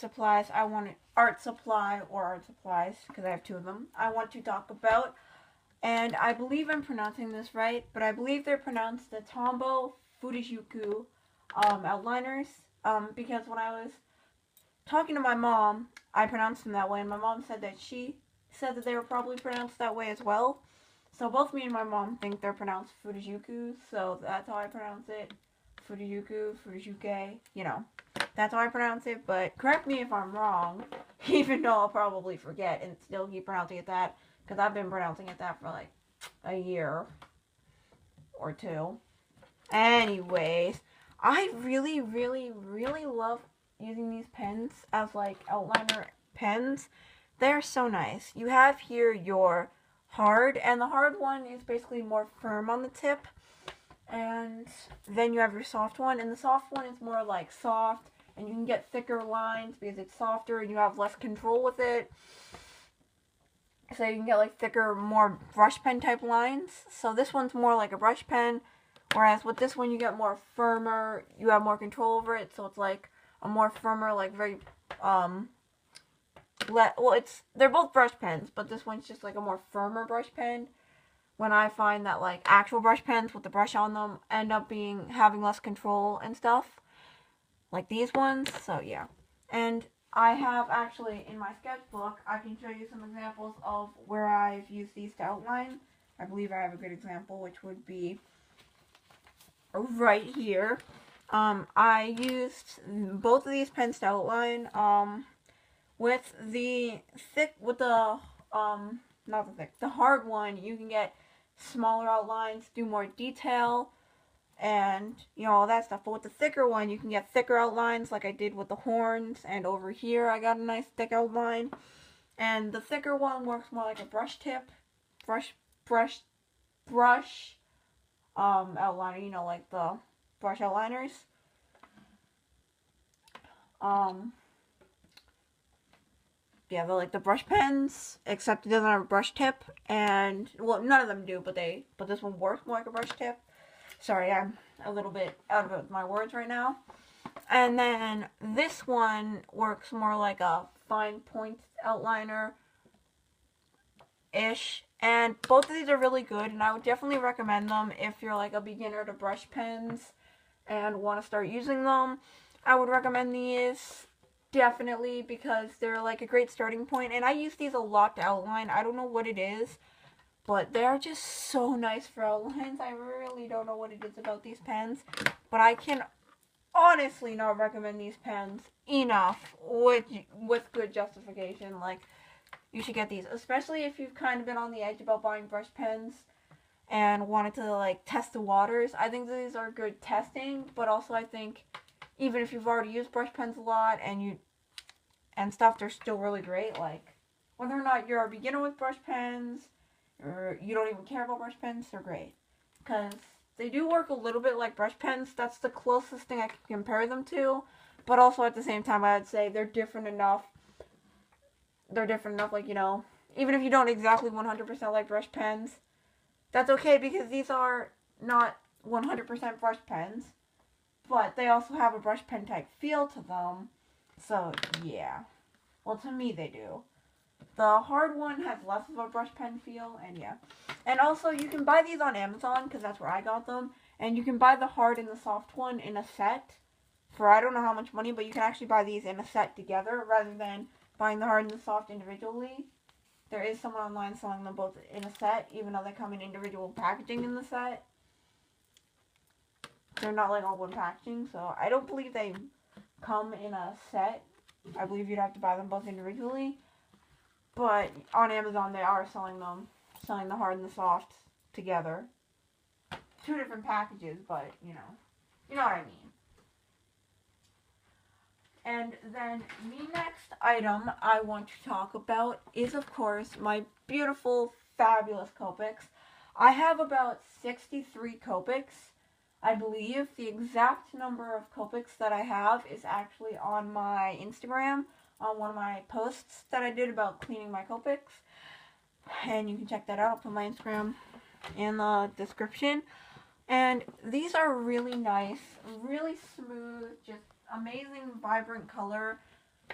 supplies or art supplies, because I have two of them, I want to talk about. And I believe I'm pronouncing this right, but I believe they're pronounced the Tombow Fujiyuku outliners. Because when I was talking to my mom, I pronounced them that way, and my mom said that she said that they were probably pronounced that way as well. So both me and my mom think they're pronounced Fujijuku, so that's how I pronounce it. Fujijuku, Fujijuke, that's how I pronounce it, but correct me if I'm wrong, even though I'll probably forget and still keep pronouncing it that, because I've been pronouncing it that for like a year or two. Anyways, I really, really, really love using these pens as like outliner pens. They're so nice. You have here your hard, and the hard one is basically more firm on the tip. And then you have your soft one, and the soft one is more like soft, and you can get thicker lines because it's softer and you have less control with it. So you can get like thicker, more brush pen type lines. So this one's more like a brush pen, whereas with this one you get more firmer, you have more control over it, so it's like a more firmer, like very, they're both brush pens, but this one's just like a more firmer brush pen. When I find that like actual brush pens with the brush on them end up having less control and stuff, like these ones. So yeah, and I have actually in my sketchbook, I can show you some examples of where I've used these to outline. I believe I have a good example, which would be right here. I used both of these pens to outline. With the hard one, you can get smaller outlines, do more detail, and all that stuff. But with the thicker one, you can get thicker outlines, like I did with the horns. And over here, I got a nice thick outline. And the thicker one works more like a brush tip, brush outliner. Like the brush outliners. Yeah, they're like the brush pens, except it doesn't have a brush tip, and, well, none of them do, but this one works more like a brush tip. Sorry, I'm a little bit out of my words right now. And then this one works more like a fine point outliner-ish, and both of these are really good, and I would definitely recommend them if you're like a beginner to brush pens and want to start using them. I would recommend these. Definitely, because they're like a great starting point, and I use these a lot to outline. I don't know what it is, but they're just so nice for outlines. I really don't know what it is about these pens, but I can honestly not recommend these pens enough with good justification. Like, you should get these, especially if you've kind of been on the edge about buying brush pens and wanted to like test the waters. I think these are good testing, but also I think even if you've already used brush pens a lot and stuff, they're still really great. Like, whether or not you're a beginner with brush pens or you don't even care about brush pens, they're great. Because they do work a little bit like brush pens. That's the closest thing I can compare them to. But also at the same time, I would say they're different enough. Like, even if you don't exactly 100% like brush pens, that's okay, because these are not 100% brush pens. But they also have a brush pen type feel to them. So, yeah. Well, to me, they do. The hard one has less of a brush pen feel, and yeah. And also, you can buy these on Amazon, because that's where I got them. And you can buy the hard and the soft one in a set for I don't know how much money, but you can actually buy these in a set together rather than buying the hard and the soft individually. There is someone online selling them both in a set, even though they come in individual packaging in the set. They're not like all one packaging, so I don't believe they come in a set. I believe you'd have to buy them both individually. But on Amazon, they are selling the hard and the soft together. Two different packages, but you know what I mean. And then the next item I want to talk about is, of course, my beautiful, fabulous Copics. I have about 63 Copics. I believe the exact number of Copics that I have is actually on my Instagram, on one of my posts that I did about cleaning my Copics. And you can check that out. I'll put my Instagram in the description. And these are really nice, really smooth, just amazing, vibrant color.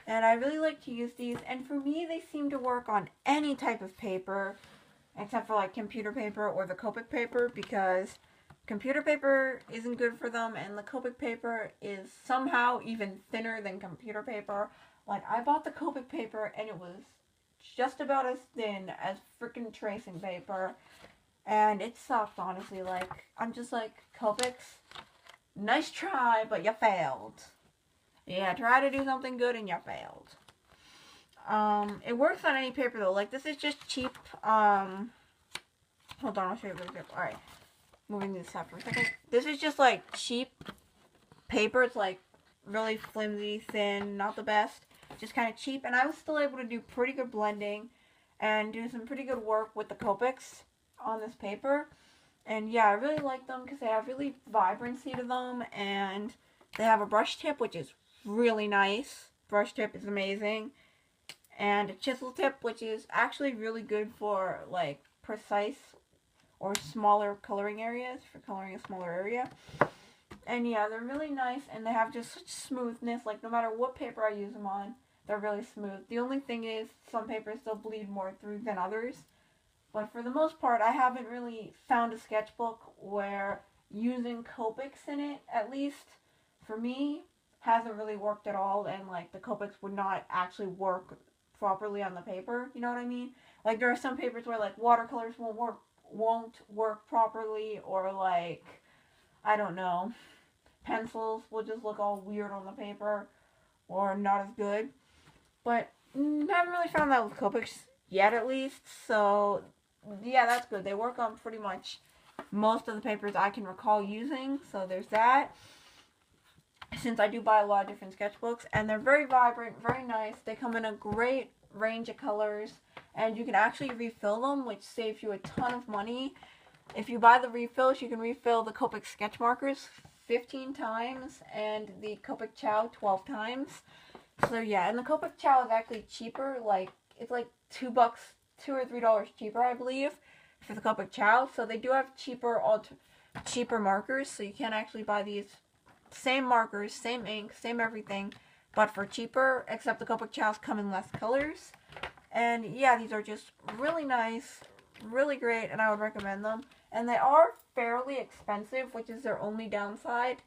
And I really like to use these. And for me, they seem to work on any type of paper, except for like computer paper or the Copic paper, because computer paper isn't good for them, and the Copic paper is somehow even thinner than computer paper. Like, I bought the Copic paper, and it was just about as thin as freaking tracing paper, and it sucked, honestly. Like, I'm just like, Copics, nice try, but you failed. Yeah, try to do something good and you failed. It works on any paper though. Like, this is just cheap, hold on, I'll show you really quick. Alright, moving this up for a second. This is just like cheap paper. It's like really flimsy, thin, not the best. Just kind of cheap, and I was still able to do pretty good blending and do some pretty good work with the Copics on this paper. And yeah, I really like them because they have really vibrancy to them, and they have a brush tip, which is really nice. Brush tip is amazing. And a chisel tip, which is actually really good for like precise or smaller coloring areas, for coloring a smaller area. And yeah, they're really nice, and they have just such smoothness. Like, no matter what paper I use them on, they're really smooth. The only thing is, some papers still bleed more through than others. But for the most part, I haven't really found a sketchbook where using Copics in it, at least for me, hasn't really worked at all. And like, the Copics would not actually work properly on the paper. You know what I mean? Like, there are some papers where like watercolors won't work properly, or like, I don't know, pencils will just look all weird on the paper, or not as good. But haven't really found that with Copics yet, at least. So yeah, that's good. They work on pretty much most of the papers I can recall using. So there's that. Since I do buy a lot of different sketchbooks, and they're very vibrant, very nice. They come in a great range of colors, and you can actually refill them, which saves you a ton of money. If you buy the refills, you can refill the Copic sketch markers 15 times and the Copic Ciao 12 times. So yeah, and the Copic Ciao is actually cheaper. Like, it's like $2, $2 or $3 cheaper, I believe, for the Copic Ciao. So they do have cheaper markers. So you can actually buy these same markers, same ink, same everything, but for cheaper. Except the Copic Ciaos come in less colors. And yeah, these are just really nice, really great, and I would recommend them. And they are fairly expensive, which is their only downside.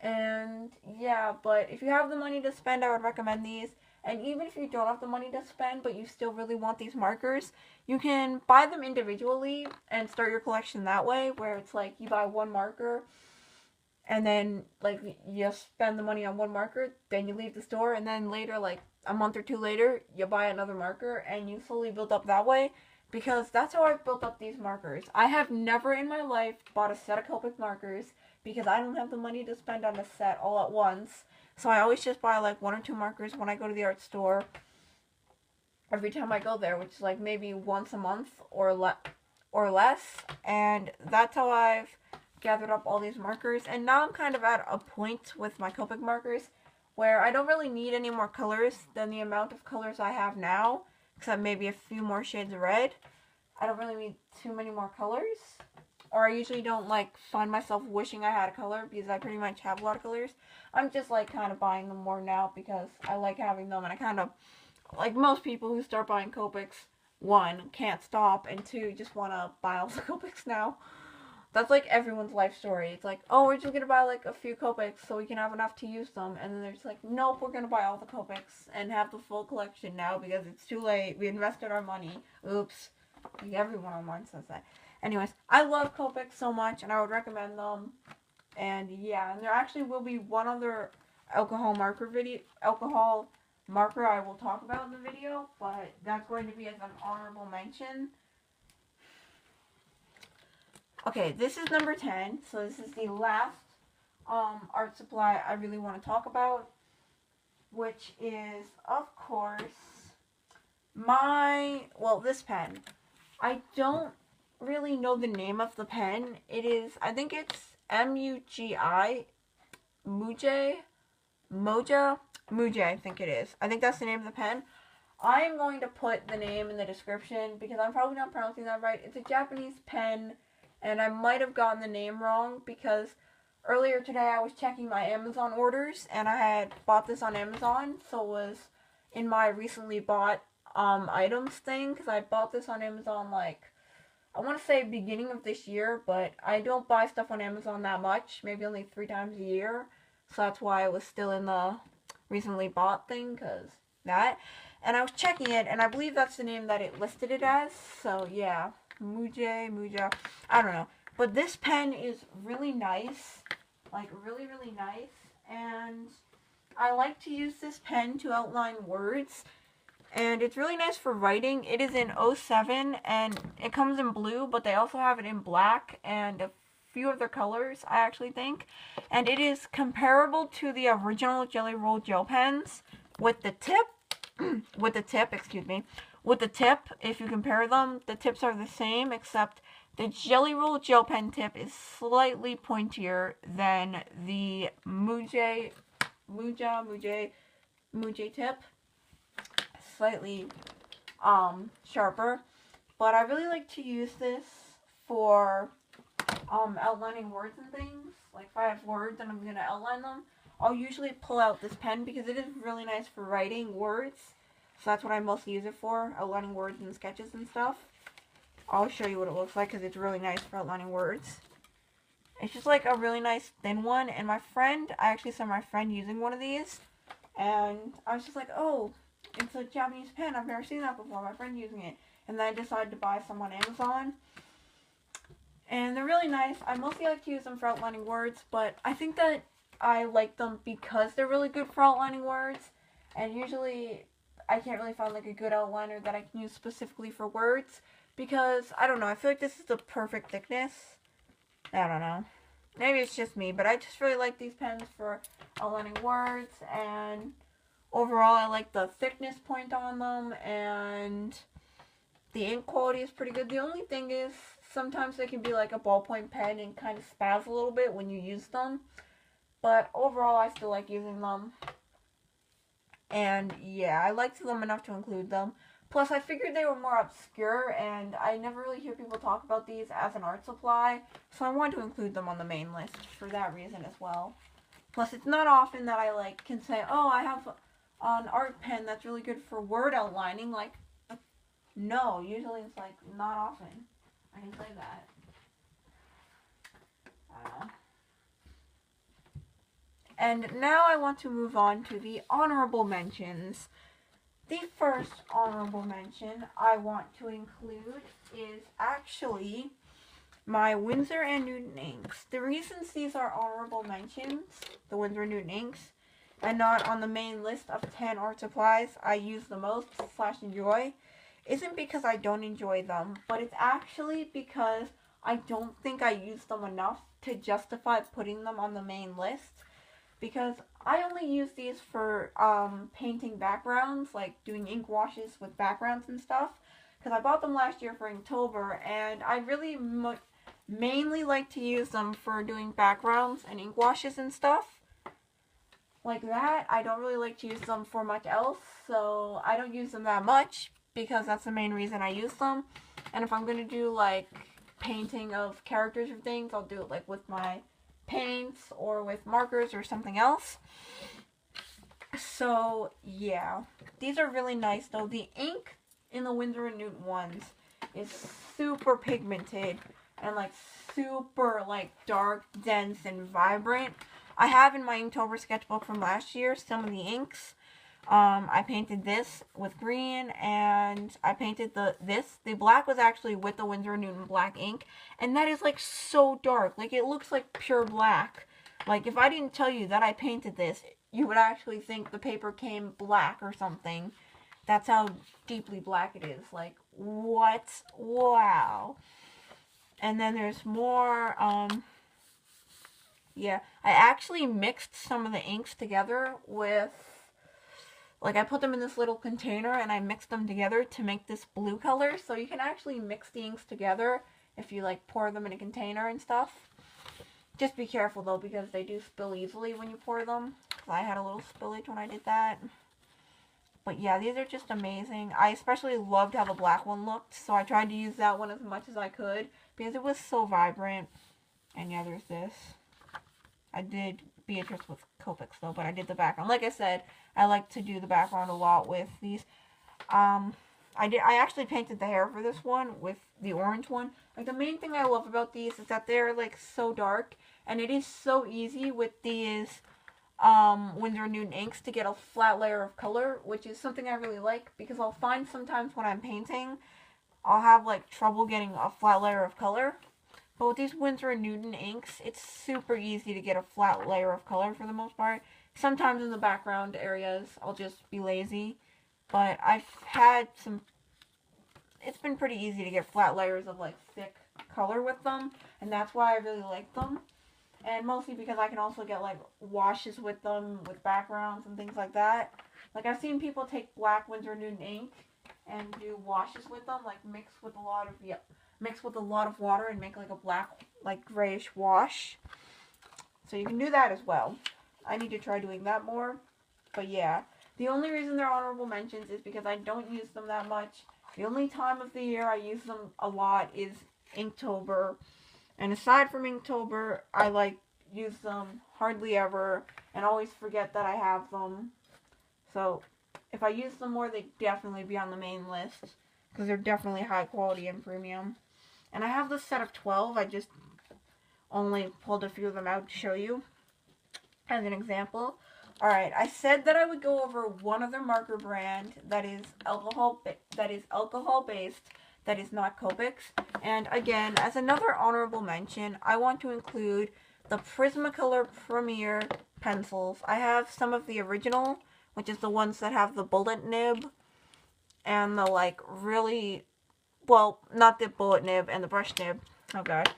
And yeah, but if you have the money to spend, I would recommend these. And even if you don't have the money to spend, but you still really want these markers, you can buy them individually and start your collection that way, where it's like you buy one marker, and then like you spend the money on one marker, then you leave the store, and then later, like a month or two later, you buy another marker, and you slowly build up that way. Because that's how I've built up these markers. I have never in my life bought a set of Copic markers, because I don't have the money to spend on a set all at once. So I always just buy like 1 or 2 markers when I go to the art store. Every time I go there, which is like maybe once a month or less. And that's how I've gathered up all these markers. And now I'm kind of at a point with my Copic markers where I don't really need any more colors than the amount of colors I have now, except maybe a few more shades of red. I don't really need too many more colors. Or I usually don't like find myself wishing I had a color, because I pretty much have a lot of colors. I'm just like kind of buying them more now because I like having them, and I kind of, like most people who start buying Copics, 1, can't stop, and 2, just want to buy all the Copics now. That's like everyone's life story. It's like, oh, we're just going to buy like a few Copics so we can have enough to use them. And then they're just like, nope, we're going to buy all the Copics and have the full collection now because it's too late. We invested our money. Oops. Like, everyone online says that. Anyways, I love Copics so much, and I would recommend them. And yeah, and there actually will be one other alcohol marker I will talk about in the video, but that's going to be as an honorable mention. Okay, this is number 10, so this is the last art supply I really want to talk about, which is, of course, this pen. I don't really know the name of the pen. It is, I think it's M-U-G-I, Moja, I think it is. I think that's the name of the pen. I am going to put the name in the description because I'm probably not pronouncing that right. It's a Japanese pen, and I might have gotten the name wrong because earlier today I was checking my Amazon orders, and I had bought this on Amazon, so it was in my recently bought items thing, because I bought this on Amazon like, I want to say beginning of this year, but I don't buy stuff on Amazon that much, maybe only 3 times a year, so that's why it was still in the recently bought thing, because that. And I was checking it, and I believe that's the name that it listed it as, so yeah, Muja, I don't know. But this pen is really nice, like really, really nice, and I like to use this pen to outline words, and it's really nice for writing. It is in 07, and it comes in blue, but they also have it in black, and a few other colors, I actually think. And it is comparable to the original Jelly Roll gel pens with the tip, with the tip, if you compare them, the tips are the same, except the Jelly Roll gel pen tip is slightly pointier than the Muja tip. Slightly sharper. But I really like to use this for outlining words and things. Like if I have words and I'm going to outline them, I'll usually pull out this pen because it is really nice for writing words. So that's what I mostly use it for, outlining words and sketches and stuff. I'll show you what it looks like because it's really nice for outlining words. It's just like a really nice thin one, and I actually saw my friend using one of these, and I was just like, oh, it's a Japanese pen, I've never seen that before, my friend using it. And then I decided to buy some on Amazon. And they're really nice. I mostly like to use them for outlining words, but I think that I like them because they're really good for outlining words. And usually I can't really find like a good outliner that I can use specifically for words, because I don't know, I feel like this is the perfect thickness. I don't know. Maybe it's just me, but I just really like these pens for outlining words, and overall I like the thickness point on them, and the ink quality is pretty good. The only thing is, sometimes they can be like a ballpoint pen and kind of spaz a little bit when you use them. But overall, I still like using them. And yeah, I liked them enough to include them. Plus, I figured they were more obscure, and I never really hear people talk about these as an art supply. So I wanted to include them on the main list for that reason as well. Plus, it's not often that I like can say, oh, I have an art pen that's really good for word outlining. Like, no, usually it's like not often I can say that. And now I want to move on to the honorable mentions. The first honorable mention I want to include is actually my Winsor & Newton inks. The reasons these are honorable mentions, the Winsor & Newton inks, and not on the main list of 10 art supplies I use the most / enjoy, isn't because I don't enjoy them, but it's actually because I don't think I use them enough to justify putting them on the main list. Because I only use these for painting backgrounds, like doing ink washes with backgrounds and stuff. Because I bought them last year for Inktober, and I really mainly like to use them for doing backgrounds and ink washes and stuff. Like that. I don't really like to use them for much else, so I don't use them that much, because that's the main reason I use them. And if I'm going to do like painting of characters or things, I'll do it like with my paints or with markers or something else. So yeah, these are really nice though. The ink in the Winsor & Newton ones is super pigmented and like super like dark, dense, and vibrant. I have in my Inktober sketchbook from last year some of the inks. I painted this with green, and I painted the black was actually with the Winsor & Newton black ink, and that is like so dark, like it looks like pure black. Like if I didn't tell you that I painted this, you would actually think the paper came black or something. That's how deeply black it is. Like, what? Wow. And then there's more, yeah, I actually mixed some of the inks together with, like, I put them in this little container and I mixed them together to make this blue color. So you can actually mix the inks together if you, like, pour them in a container and stuff. Just be careful, though, because they do spill easily when you pour them. I had a little spillage when I did that. But yeah, these are just amazing. I especially loved how the black one looked, so I tried to use that one as much as I could because it was so vibrant. And yeah, there's this. I did Beatrice with Copics though, but I did the background. Like I said, I like to do the background a lot with these. I actually painted the hair for this one with the orange one. Like, the main thing I love about these is that they're, like, so dark, and it is so easy with these, Winsor & Newton inks to get a flat layer of color, which is something I really like, because I'll find sometimes when I'm painting, I'll have, like, trouble getting a flat layer of color. But with these Winsor & Newton inks, it's super easy to get a flat layer of color for the most part. Sometimes in the background areas, I'll just be lazy. But I've had some, it's been pretty easy to get flat layers of, like, thick color with them. And that's why I really like them. And mostly because I can also get, like, washes with them, with backgrounds and things like that. Like, I've seen people take black Winsor & Newton ink and do washes with them, like, mix with a lot of water and make, like, a black, like, grayish wash. So you can do that as well. I need to try doing that more. But yeah. The only reason they're honorable mentions is because I don't use them that much. The only time of the year I use them a lot is Inktober. And aside from Inktober, I, like, use them hardly ever and always forget that I have them. So if I use them more, they'd definitely be on the main list. Because they're definitely high quality and premium. And I have this set of 12. I just only pulled a few of them out to show you as an example. Alright, I said that I would go over one other marker brand that is alcohol based, that is not Copics. And again, as another honorable mention, I want to include the Prismacolor Premier pencils. I have some of the original, which is the ones that have the bullet nib and the, like, really, well, not the bullet nib and the brush nib. Oh god.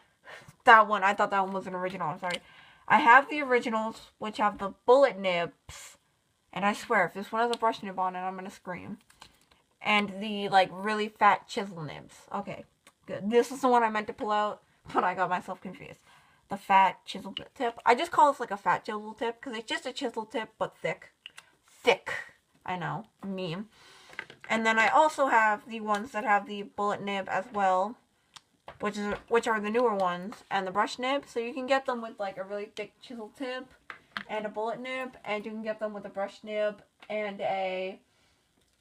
That one, I thought that one was an original, I'm sorry. I have the originals, which have the bullet nibs, and I swear, if this one has a brush nib on it, I'm gonna scream. And the, like, really fat chisel nibs. Okay, good. This is the one I meant to pull out, but I got myself confused. The fat chisel tip. I just call this, like, a fat chisel tip, because it's just a chisel tip, but thick. Thick. I know. Meme. And then I also have the ones that have the bullet nib as well, which are the newer ones, and the brush nib. So you can get them with, like, a really thick chisel tip and a bullet nib, and you can get them with a brush nib and a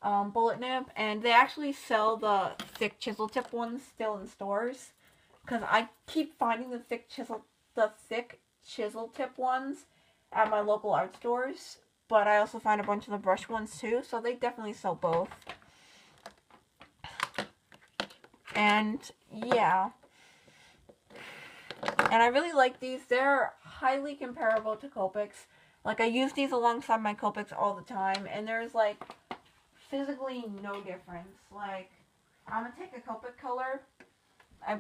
bullet nib. And they actually sell the thick chisel tip ones still in stores, because I keep finding the thick chisel tip ones at my local art stores, but I also find a bunch of the brush ones too, so they definitely sell both. And yeah, and I really like these. They're highly comparable to Copics. Like, I use these alongside my Copics all the time, and there's, like, physically no difference. Like, I'm gonna take a Copic color.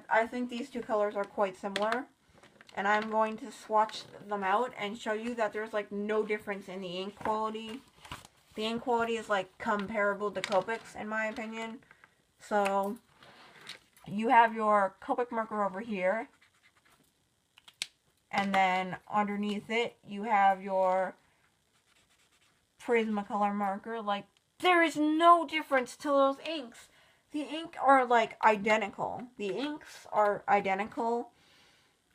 I think these two colors are quite similar, and I'm going to swatch them out and show you that there's, like, no difference in the ink quality. The ink quality is, like, comparable to Copics, in my opinion. So you have your Copic marker over here, and then underneath it, you have your Prismacolor marker. Like, there is no difference to those inks. The ink are, like, identical. The inks are identical,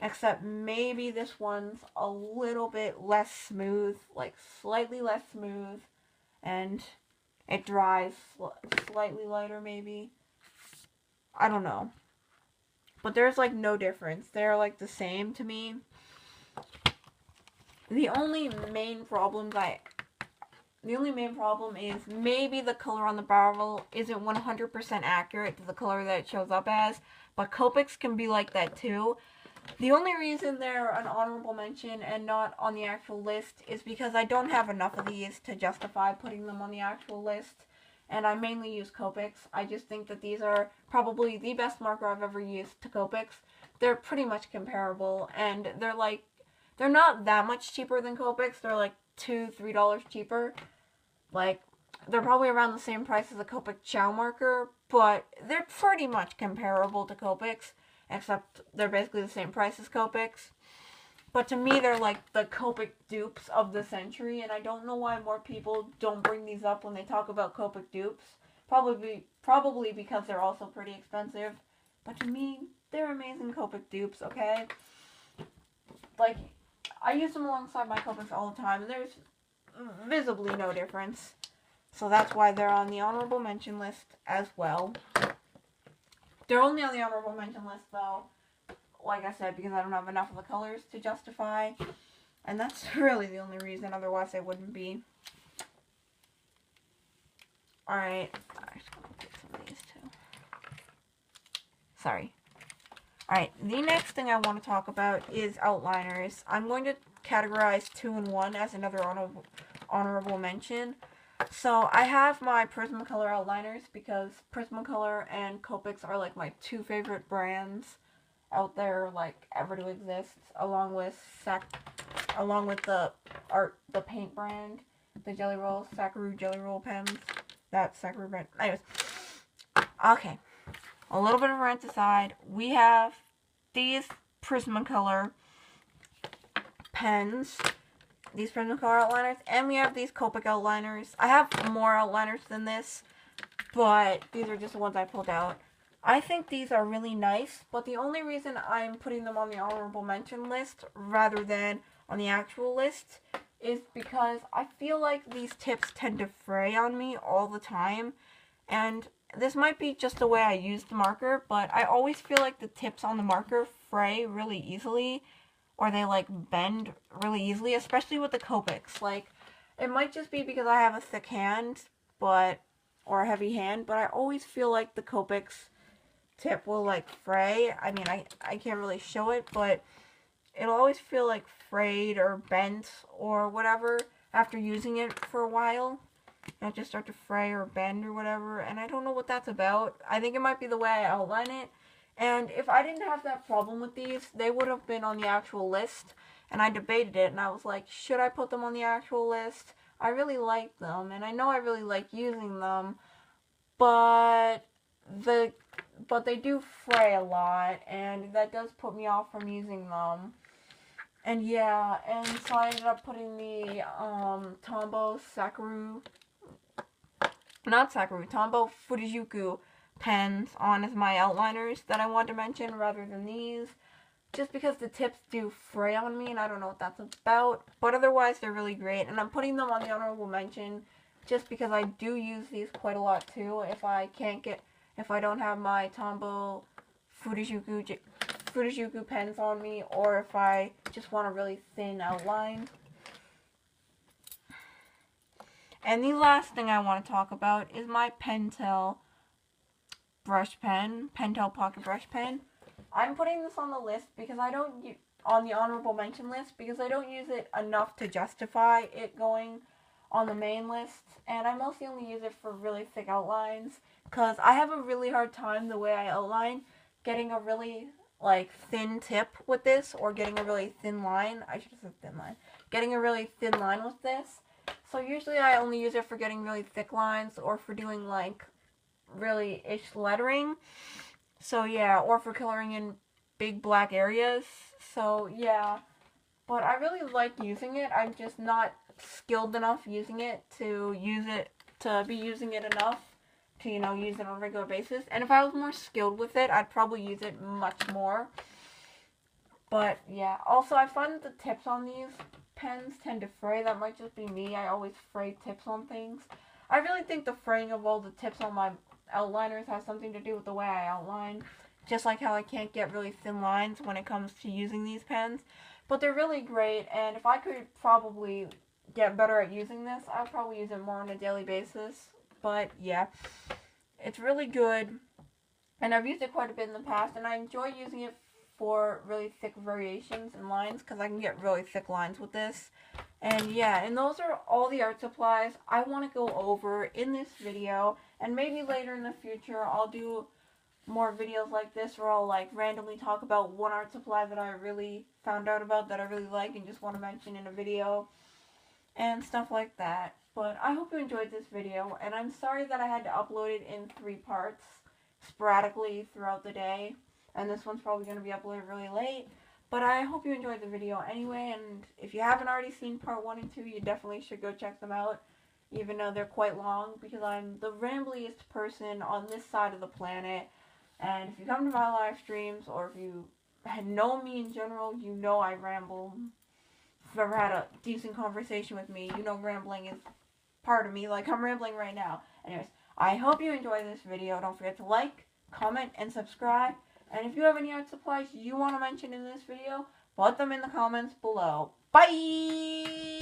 except maybe this one's a little bit less smooth, like, slightly less smooth, and it dries slightly lighter, maybe. I don't know. But there's, like, no difference. They're, like, the same to me. The only main problem is maybe the color on the barrel isn't 100% accurate to the color that it shows up as, but Copics can be like that too. The only reason they're an honorable mention and not on the actual list is because I don't have enough of these to justify putting them on the actual list, and I mainly use Copics. I just think that these are probably the best marker I've ever used to Copics. They're pretty much comparable, and they're not that much cheaper than Copics. They're like $2-3 cheaper. Like, they're probably around the same price as a Copic Chow marker, but they're pretty much comparable to Copics, except they're basically the same price as Copics. But to me, they're like the Copic dupes of the century, and I don't know why more people don't bring these up when they talk about Copic dupes. Probably because they're also pretty expensive. But to me, they're amazing Copic dupes, okay? Like, I use them alongside my Copics all the time, and there's visibly no difference. So that's why they're on the honorable mention list as well. They're only on the honorable mention list, though, like I said, because I don't have enough of the colors to justify. And that's really the only reason, otherwise they wouldn't be. Alright, I'm just gonna pick some of these too. Sorry. Alright, the next thing I want to talk about is outliners. I'm going to categorize 2 and 1 as another honorable mention. So I have my Prismacolor outliners because Prismacolor and Copics are like my 2 favorite brands out there, like ever to exist, along with the paint brand, the Jelly Roll, Sackaroo Jelly Roll pens. That's Sackaroo brand. Anyways, okay. A little bit of rant aside, we have these Prismacolor pens, these Prismacolor outliners, and we have these Copic outliners. I have more outliners than this, but these are just the ones I pulled out. I think these are really nice, but the only reason I'm putting them on the honorable mention list rather than on the actual list is because I feel like these tips tend to fray on me all the time, and this might be just the way I use the marker, but I always feel like the tips on the marker fray really easily, or they like bend really easily, especially with the Copics. Like, it might just be because I have a thick hand, or a heavy hand, but I always feel like the Copics tip will like fray. I mean, I can't really show it, but it'll always feel like frayed or bent or whatever after using it for a while. It'll just start to fray or bend or whatever, and I don't know what that's about. I think it might be the way I outline it, and if I didn't have that problem with these, they would have been on the actual list, and I debated it, and I was like, should I put them on the actual list? I really like them, and I know I really like using them, but they do fray a lot, and that does put me off from using them. And yeah, and so I ended up putting the Tombow Fujijuku pens on as my outliners that I want to mention rather than these. Just because the tips do fray on me, and I don't know what that's about. But otherwise, they're really great, and I'm putting them on the honorable mention just because I do use these quite a lot too. If I don't have my Tombow Fujijuku pens on me, or if I just want a really thin outline. And the last thing I want to talk about is my Pentel Pocket Brush Pen. I'm putting this on the list because on the honorable mention list, because I don't use it enough to justify it going on the main list, and I mostly only use it for really thick outlines, because I have a really hard time the way I outline getting a really like thin tip with this, or getting a really thin line. I should have said thin line. Getting a really thin line with this. So usually I only use it for getting really thick lines, or for doing like really ish lettering. So yeah, or for coloring in big black areas. So yeah, but I really like using it. I'm just not skilled enough using it to be using it enough to, use it on a regular basis. And if I was more skilled with it, I'd probably use it much more. But yeah, also I find that the tips on these pens tend to fray. That might just be me. I always fray tips on things. I really think the fraying of all the tips on my outliners has something to do with the way I outline. Just like how I can't get really thin lines when it comes to using these pens. But they're really great, and if I could probably get better at using this, I'd probably use it more on a daily basis. But yeah, it's really good, and I've used it quite a bit in the past, and I enjoy using it for really thick variations and lines, because I can get really thick lines with this. And yeah, and those are all the art supplies I want to go over in this video, and maybe later in the future I'll do more videos like this where I'll like randomly talk about one art supply that I really found out about that I really like and just want to mention in a video and stuff like that. But I hope you enjoyed this video, and I'm sorry that I had to upload it in 3 parts sporadically throughout the day, and this one's probably going to be uploaded really late. But I hope you enjoyed the video anyway, and if you haven't already seen part 1 and 2, you definitely should go check them out, even though they're quite long, because I'm the rambliest person on this side of the planet. And if you come to my live streams, or if you know me in general, you know I ramble. you've ever had a decent conversation with me, you know rambling is part of me, like I'm rambling right now. Anyways, I hope you enjoyed this video. Don't forget to like, comment, and subscribe. And if you have any art supplies you want to mention in this video, put them in the comments below. Bye!